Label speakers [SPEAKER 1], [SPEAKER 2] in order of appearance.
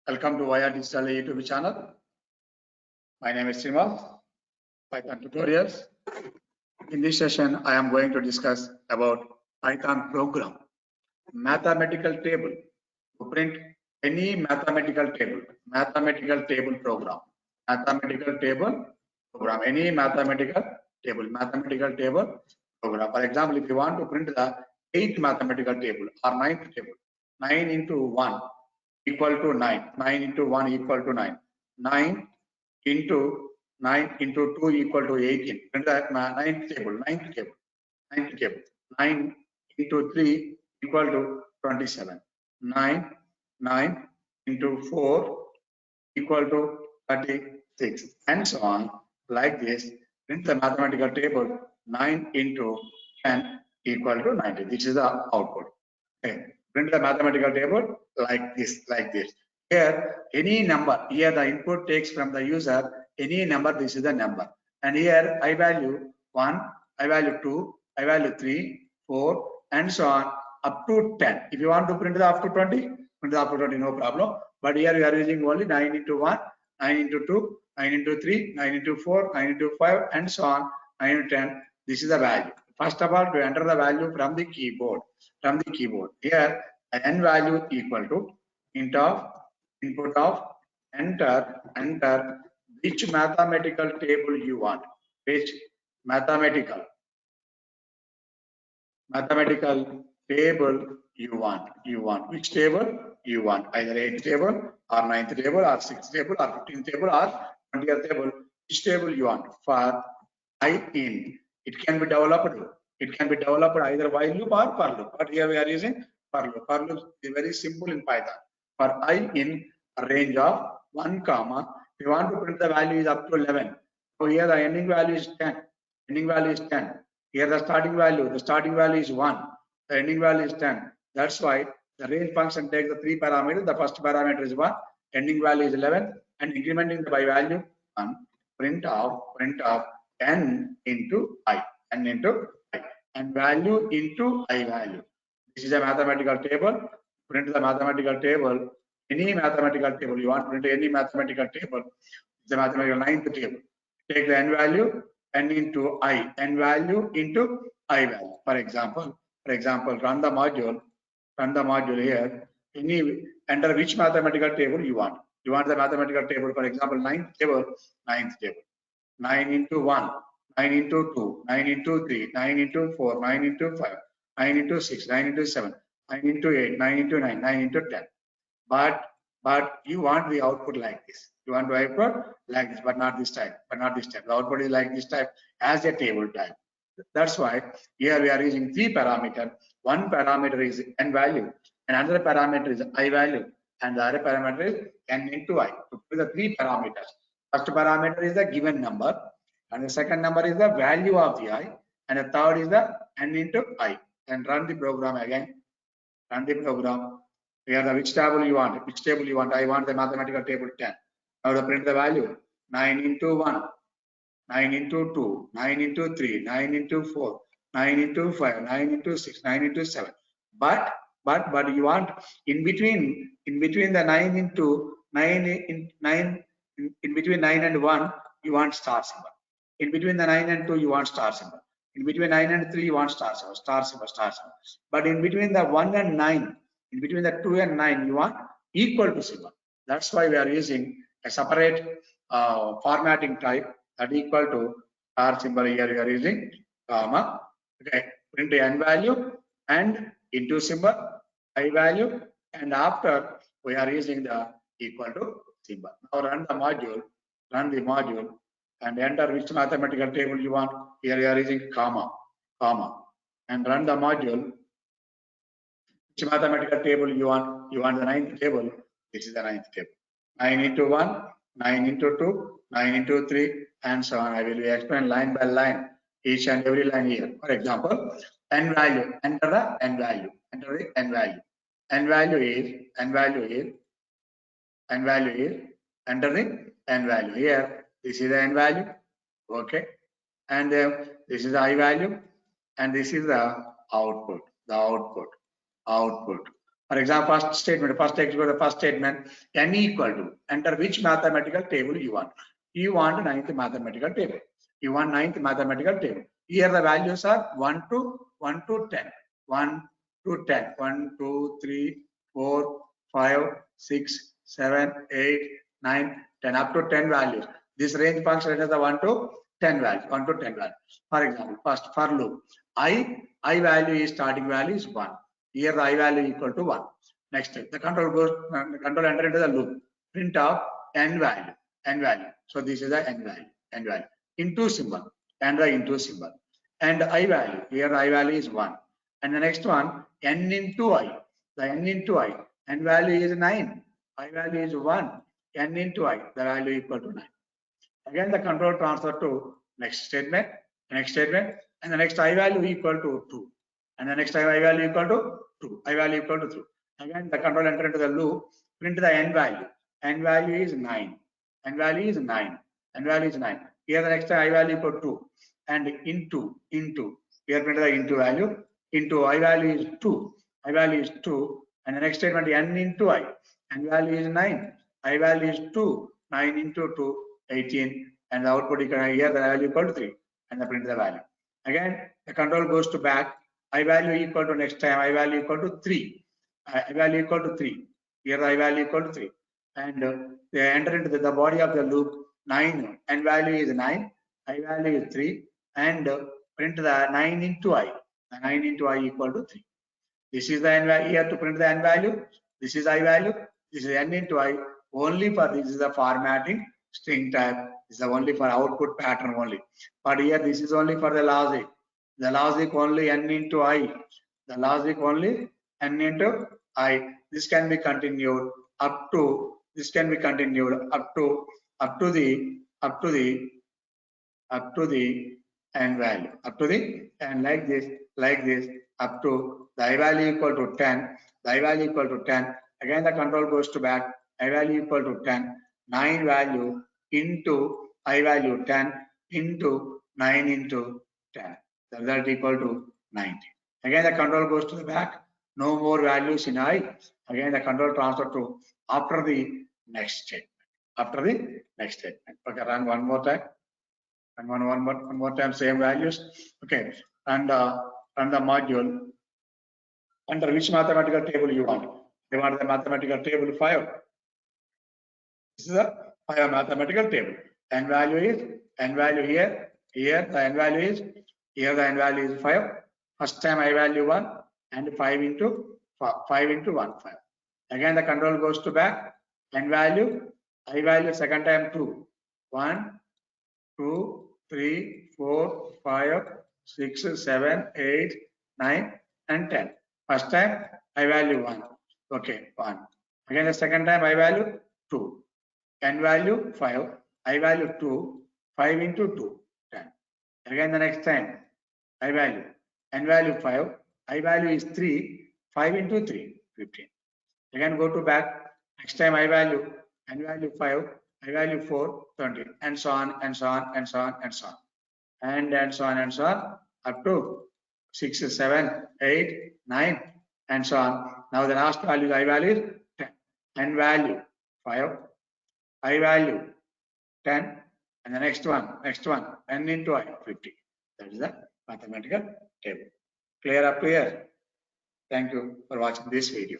[SPEAKER 1] Welcome to Via Digital YouTube channel. My name is Srinivas, Python tutorials. In this session, I am going to discuss about Python program, mathematical table, to print any mathematical table program, any mathematical table program. For example, if you want to print the 8th mathematical table or 9th table, 9 into 1 equal to 9, 9 into 1 equal to 9, 9 into 2 equal to 18. Print the 9th table, 9 into 3 equal to 27, 9 into 4 equal to 36, and so on. Like this, print the mathematical table 9 into 10 equal to 90. This is the output. Okay. Print the mathematical table like this. Here, any number, here the input takes from the user, any number, this is the number. And here, I value 1, I value 2, I value 3, 4, and so on, up to 10. If you want to print the up to 20, print the up to 20, no problem. But here we are using only 9 into 1, 9 into 2, 9 into 3, 9 into 4, 9 into 5, and so on, 9 into 10. This is the value. First of all, to enter the value from the keyboard. Here, n value equal to input of enter which mathematical table you want. Which mathematical table you want. Which table you want? Either 8th table or 9th table or 6th table or 15th table or 20th table. Which table you want? For I in, it can be developed either while loop or for loop. But here we are using for loop. For loop is very simple in Python. For I in a range of 1 comma, if you want to print the value is up to 11. So here the ending value is 10. Here the starting value is 1. The ending value is 10. That's why the range function takes the 3 parameters. The first parameter is 1, ending value is 11, and incrementing the by value 1. Print of n into I, and value into I value. This is a mathematical table. Print the mathematical table, any mathematical table you want. Print any mathematical table. The mathematical 9th table. Take the n value, n into I, n value into I value. For example, run the module here. Enter which mathematical table you want. You want the mathematical table, for example, 9th table. 9 into 1, 9 into 2, 9 into 3, 9 into 4, 9 into 5, 9 into 6, 9 into 7, 9 into 8, 9 into 9, 9 into 10. But you want the output like this. You want the output like this, but not this type. The output is like this type as a table type. That's why here we are using 3 parameters. One parameter is n value, another parameter is I value, and the other parameter is n into I. So the 3 parameters. First parameter is the given number, and the second number is the value of the I, and the third is the n into I. And run the program again. Here the which table you want. I want the mathematical table 10. Now to print the value 9 into 1, 9 into 2, 9 into 3, 9 into 4, 9 into 5, 9 into 6, 9 into 7. But you want in between the 9 into 9 in between 9 and 1 you want star symbol. In between the 9 and 2 you want star symbol. In between 9 and 3 you want star symbol. But in between the 1 and 9, in between the 2 and 9 you want equal to symbol. That's why we are using a separate formatting type that equal to star symbol. Here we are using comma. Okay, print n value and into symbol, I value, and after we are using the equal to symbol. Now run the module, and enter which mathematical table you want. Here we are using comma, and run the module. Which mathematical table you want? You want the 9th table. This is the 9th table. 9 into 1, 9 into 2, 9 into 3, and so on. I will explain line by line, each and every line here. For example, n value. Enter the n value. N value is. Enter the n value here. This is the n value. Okay, and this is the I value, and this is the output. For example, first statement, first statement, n equal to, enter which mathematical table you want. You want ninth mathematical table. You want ninth mathematical table. Here the values are 1 to 10. 1 to 10. 1, 2, 3, 4, 5, 6, 7, 8, 9, 10. Up to 10 values. This range function is the 1 to 10 value. 1 to 10 value. For example, first for loop, I value is starting value is 1. Here the I value equal to 1. Next, the control enter into the loop. Print of n value. So this is the n value. Into symbol, and the into symbol. And I value, here I value is 1. And the next one, n into I. The n into I. N value is 9. I value is 1. N into I, the value equal to 9. Again, the control transfer to next statement, and the next I value equal to 2. And the next I value equal to 2. I value equal to 3. Again, the control enter into the loop, print the n value. N value is 9. N value is 9. N value is 9. Here the next I value equal to 2. And into. Here print the into value. Into I value is 2. I value is 2. And the next statement n into I. N value is 9. I value is 2. 9 into 2. 18, and the output you can here the value equal to 3, and the print the value. Again, the control goes to back. I value equal to next time I value equal to 3. I value equal to 3. Here I value equal to 3, and they enter into the body of the loop 9. N value is 9. I value is 3, and print the 9 into I. The 9 into I equal to 3. This is the n value. Here to print the n value. This is I value. This is n into I. Only for this is the formatting. String type is the only for output pattern only, but here this is only for the logic. The logic only n into I. The logic only n into I. This can be continued up to. This can be continued up to the n value. Up to the and like this up to the I value equal to 10. The I value equal to 10. Again the control goes to back. I value equal to 10. 9 value into I value 10 into 9 into 10. The result equal to 90. Again the control goes to the back. No more values in I. Again the control transfer to after the next statement. After the next statement. Okay, run one more time. And one more time same values. Okay, and run the module. Under which mathematical table you want? You want the mathematical table 5. This is a 5 mathematical table. N value is here the n value is 5. First time I value 1 and 5 into 1 5. Again the control goes to back. N value I value second time 2. 1 2 3 4 5 6 7 8 9 and 10. First time I value 1. Okay, 1. Again the second time I value 2. N value 5, I value 2, 5 into 2, 10. Again the next time, I value, N value 5, I value is 3, 5 into 3, 15. Again go to back, next time I value, N value 5, I value 4, 20, and so on, and so on, and so on, and so on. And so on, and so on, up to 6, 7, 8, 9, and so on. Now the last value, I value is 10. N value 5. I value 10, and the next one, n into I 50. That is the mathematical table. Clear up here? Thank you for watching this video.